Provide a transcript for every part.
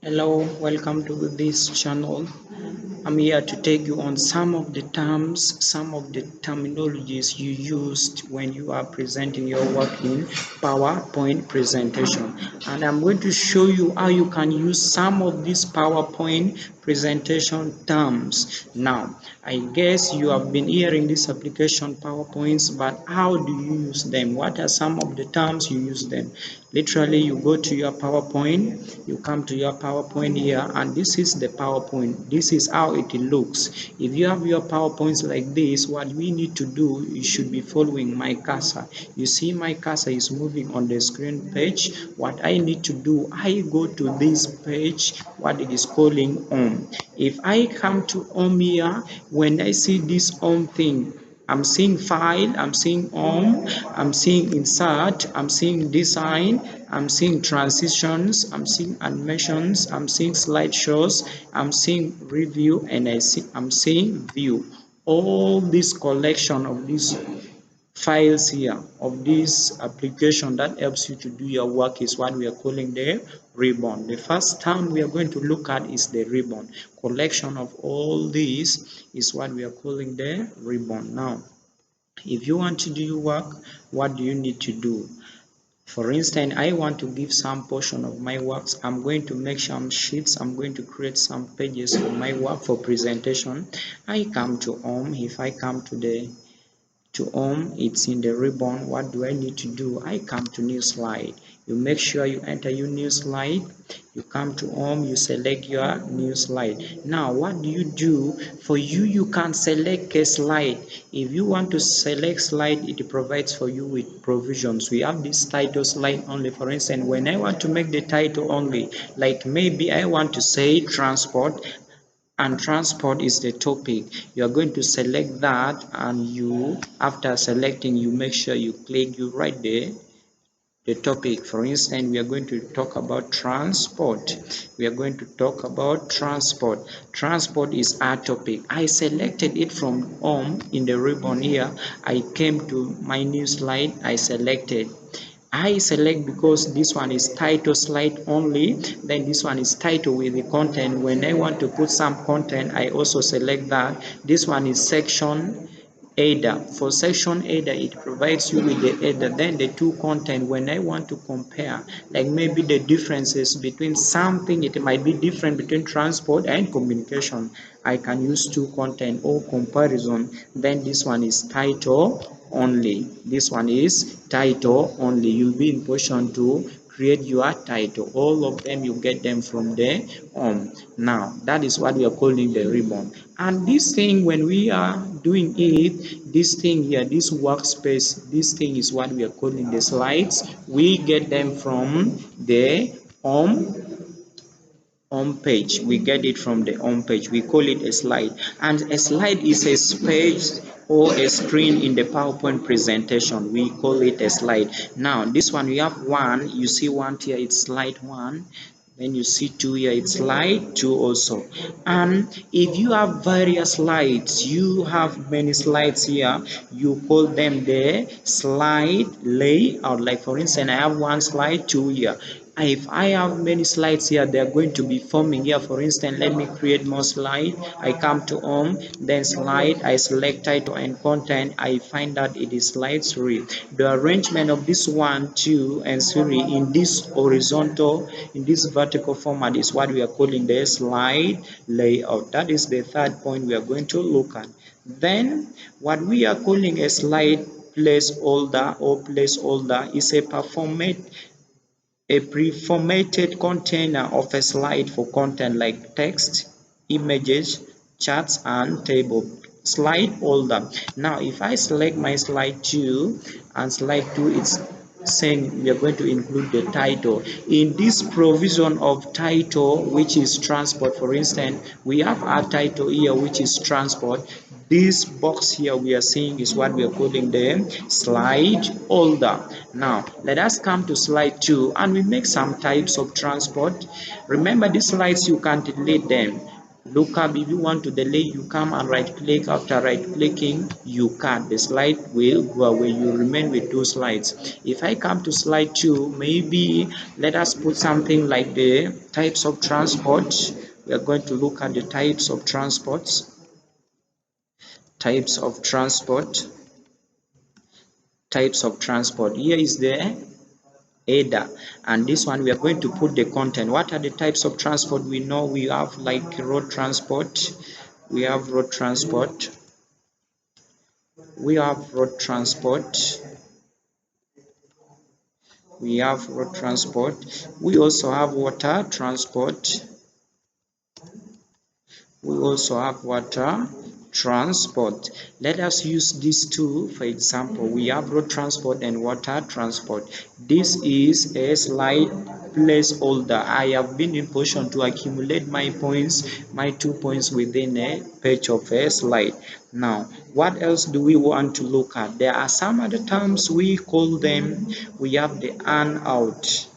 Hello, welcome to this channel. I'm here to take you on some of the terms, some of the terminologies you used when you are presenting your work in PowerPoint presentation. And I'm going to show you how you can use some of these PowerPoint presentation terms. Now, I guess you have been hearing this application PowerPoints, but how do you use them? What are some of the terms you use them? Literally, you go to your PowerPoint, you come to your PowerPoint here, and this is the PowerPoint. This is how it looks. If you have your PowerPoints like this, what we need to do, you should be following my cursor. You see my cursor is moving on the screen page. What I need to do, I go to this page, what it is calling home. If I come to home here, when I see this home thing, I'm seeing file, I'm seeing home, I'm seeing insert, I'm seeing design, I'm seeing transitions, I'm seeing animations, I'm seeing slideshows, I'm seeing review, and I'm seeing view. All this collection of these files here of this application that helps you to do your work is what we are calling the ribbon. The first term we are going to look at is the ribbon. Collection of all these is what we are calling the ribbon. Now, if you want to do your work, what do you need to do? For instance, I want to give some portion of my works. I'm going to make some sheets. I'm going to create some pages for my work for presentation. I come to home. If I come to home, it's in the ribbon. What do I need to do? I come to new slide. You make sure you enter your new slide. You come to home, you select your new slide. Now, what do you do? For you, you can select a slide. If you want to select slide, it provides for you with provisions. We have this title slide only. For instance, when I want to make the title only, like maybe I want to say transport, and transport is the topic, you are going to select that, and you, after selecting, you make sure you click, you write the topic. For instance, we are going to talk about transport. We are going to talk about transport. Transport is our topic. I selected it from home in the ribbon here. I came to my new slide. I select because this one is title slide only, then this one is title with the content. When I want to put some content, I also select that. This one is section header. For section header, it provides you with the header, then the two content. When I want to compare, like maybe the differences between something, it might be different between transport and communication, I can use two content or comparison. Then this one is title only. This one is title only. You'll be in position to create your title. All of them, you get them from there. Now that is what we are calling the ribbon. And this thing, when we are doing it, this thing here, this workspace, this thing is what we are calling the slides. We get them from the home page. We get it from the home page. We call it a slide, and a slide is a space or a screen in the PowerPoint presentation. We call it a slide. Now this one, we have one, you see one here, it's slide one. Then you see two here, it's slide two also. And if you have various slides, you have many slides here, you call them the slide layout. Like for instance, I have one slide, two here. If I have many slides here, they are going to be forming here. For instance, let me create more slide. I come to home, then slide, I select title and content. I find that it is slide 3. The arrangement of this 1, 2, and 3 in this horizontal, in this vertical format is what we are calling the slide layout. That is the third point we are going to look at. Then what we are calling a slide placeholder or placeholder is a pre-formatted container of a slide for content like text, images, charts, and table. Slide holder. Now, if I select my slide 2, and slide 2 it's saying we are going to include the title. In this provision of title, which is transport, for instance, we have our title here, which is transport. This box here we are seeing is what we are calling the slide holder. Now, let us come to slide 2, and we make some types of transport. Remember, these slides, you can delete them. Lookup, if you want to delete, you come and right click. After right clicking, you cut. The slide will go away. You remain with two slides. If I come to slide 2, maybe let us put something like the types of transport. We are going to look at the types of transports. Types of transport. Types of transport. Here is the header, and this one we are going to put the content. What are the types of transport? We know we have like road transport. We have road transport. We have road transport. We have road transport. We also have water transport. We also have water transport. Let us use these two. For example, we have road transport and water transport. This is a slide placeholder. I have been in position to accumulate my points, my 2 points within a page of a slide. Now, what else do we want to look at? There are some other terms, we call them, we have the handout.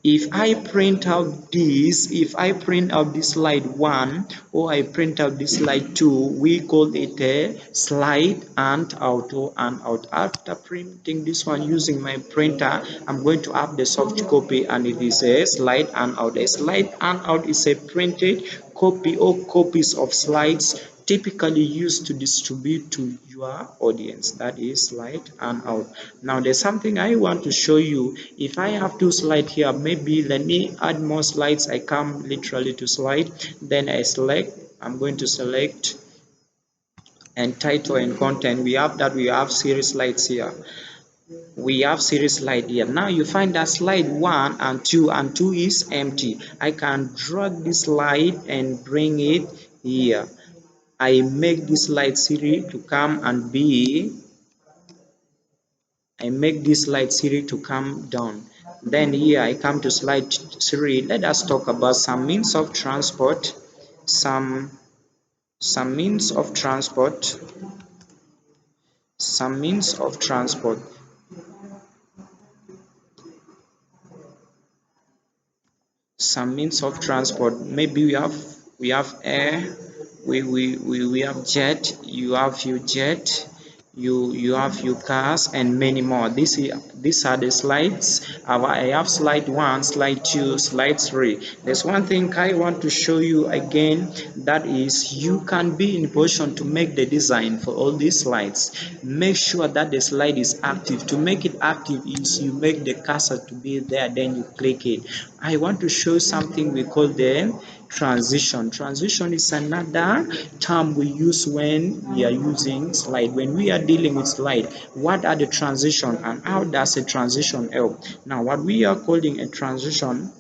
If I print out this, if I print out this slide 1 or I print out this slide 2, we call it a slide and out or and out. After printing this one using my printer, I'm going to have the soft copy, and it is a slide and out. A slide and out is a printed copy or copies of slides typically used to distribute to your audience. That is slide and out. Now there's something I want to show you. If I have two slides here, maybe let me add more slides. I come literally to slide, then I select. I'm going to select and title and content. We have series slides here. We have series slide here. Now you find that slide 1 and 2, and 2 is empty. I can drag this slide and bring it here. I make this slide series to come and be, I make this slide series to come down. Then here I come to slide 3. Let us talk about some means of transport. Some means of transport. Some means of transport. Some means of transport. Maybe we have air, we have jet, you have your jet, you have your cars, and many more. These are the slides. I have slide 1, slide 2, slide 3. There's one thing I want to show you again, that is you can be in position to make the design for all these slides. Make sure that the slide is active. To make it active is you make the cursor to be there, then you click it. I want to show something we call the transition. Transition is another term we use when we are using slide. When we are dealing with slide, what are the transition and how does a transition help? Now, what we are calling a transition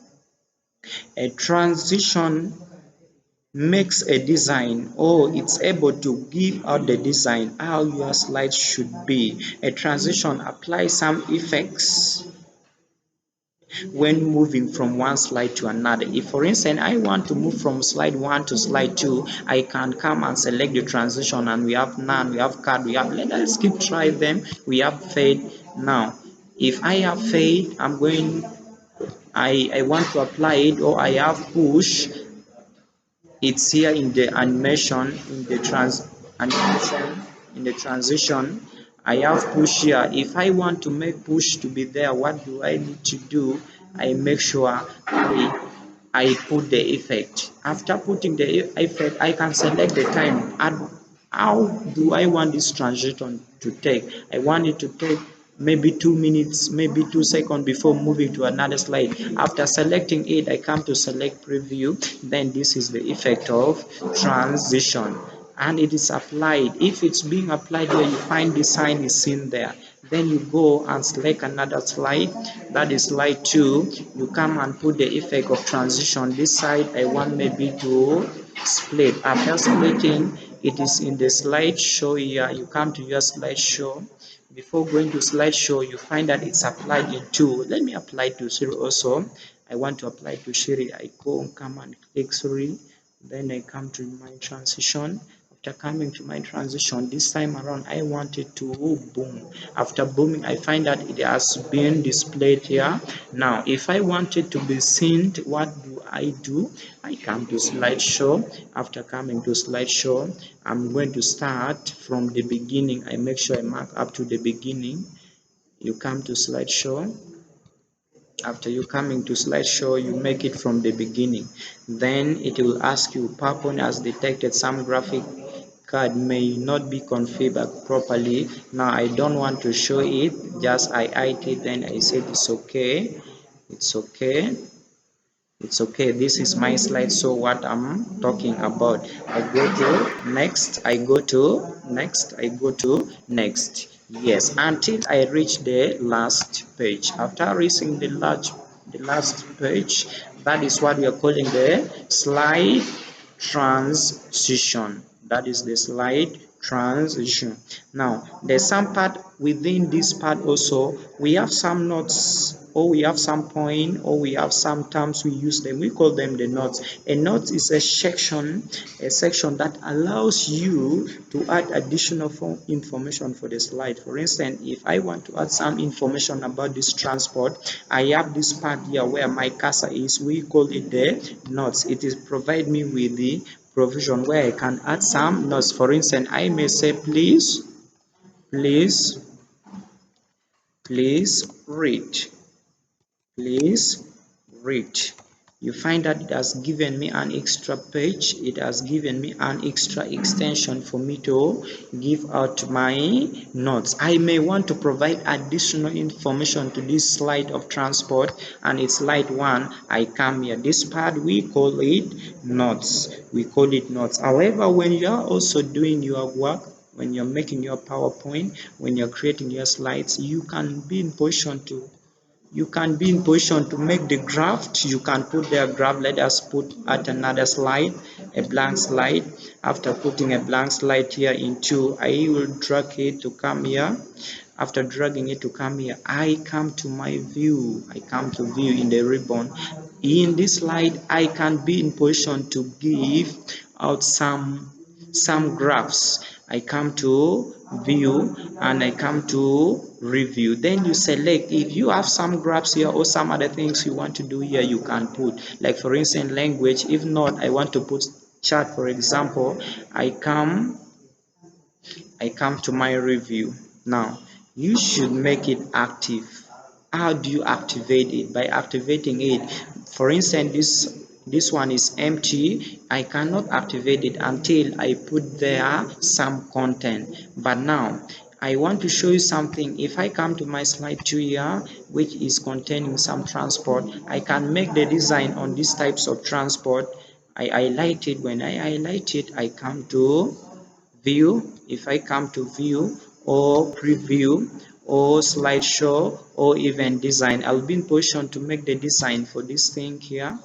makes a design, or it's able to give out the design how your slide should be. A transition applies some effects when moving from one slide to another. If for instance I want to move from slide 1 to slide 2, I can come and select the transition, and we have none, we have cut, we have, let us keep try them. We have fade. Now if I have fade, I want to apply it, or I have push. It's here in the animation, in the animation, in the transition. I have push here. If I want to make push to be there, what do I need to do? I make sure I put the effect. After putting the effect, I can select the time. And how do I want this transition to take? I want it to take maybe 2 minutes, maybe 2 seconds before moving to another slide. After selecting it, I come to select preview. Then this is the effect of transition, and it is applied. If it's being applied here, you find the sign is seen there. Then you go and select another slide, that is slide 2. You come and put the effect of transition. This side I want maybe to split. After splitting, it is in the slideshow here. You come to your slideshow. Before going to slideshow, you find that it's applied in 2. Let me apply to 0 also. I want to apply to Siri. I go and come and click 3. Then I come to my transition. After coming to my transition, this time around I wanted to boom. After booming, I find that it has been displayed here. Now if I want it to be seen, what do? I come to slideshow. After coming to slideshow, I'm going to start from the beginning. I make sure I mark up to the beginning. You come to slideshow. After you coming to slideshow, you make it from the beginning. Then it will ask you, PowerPoint has detected some graphic card may not be configured properly. Now I don't want to show it, just I hide it, then I said it's okay. It's okay. It's okay. This is my slide, so what I'm talking about. I go to next, I go to next, I go to next. Yes, until I reach the last page. After reaching the last page, that is what we are calling the slide transition. That is the slide transition. Now there's some part within this part also. We have some notes, or we have some point, or we have some terms, we use them, we call them the notes. A note is a section that allows you to add additional information for the slide. For instance, if I want to add some information about this transport, I have this part here where my cursor is, we call it the notes. It is provide me with the provision where I can add some notes. For instance, I may say please read. Please read. You find that it has given me an extra page. It has given me an extra extension for me to give out my notes. I may want to provide additional information to this slide of transport, and it's slide 1. I come here. This part we call it notes. We call it notes. However, when you are also doing your work, when you're making your PowerPoint, when you're creating your slides, you can be in position to make the graph. You can put their graph. Let us put at another slide, a blank slide. After putting a blank slide here into, I will drag it to come here. After dragging it to come here, I come to my view. I come to view in the ribbon. In this slide, I can be in position to give out some graphs. I come to view and I come to review. Then you select, if you have some graphs here or some other things you want to do here, you can put, like for instance language. If not, I want to put chart, for example, I come to my review. Now you should make it active. How do you activate it? By activating it. For instance, this one is empty. I cannot activate it until I put there some content. But now I want to show you something. If I come to my slide 2 here, which is containing some transport, I can make the design on these types of transport. I highlight it. When I highlight it, I come to view. If I come to view or preview or slideshow or even design, I'll be in position to make the design for this thing here.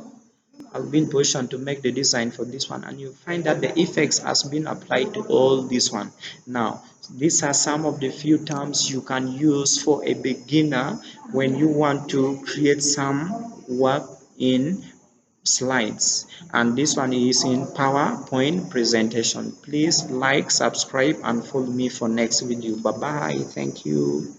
I'll be in position to make the design for this one, and you find that the effects has been applied to all this one. Now these are some of the few terms you can use for a beginner when you want to create some work in slides, and this one is in PowerPoint presentation. Please like, subscribe and follow me for next video. Bye bye. Thank you.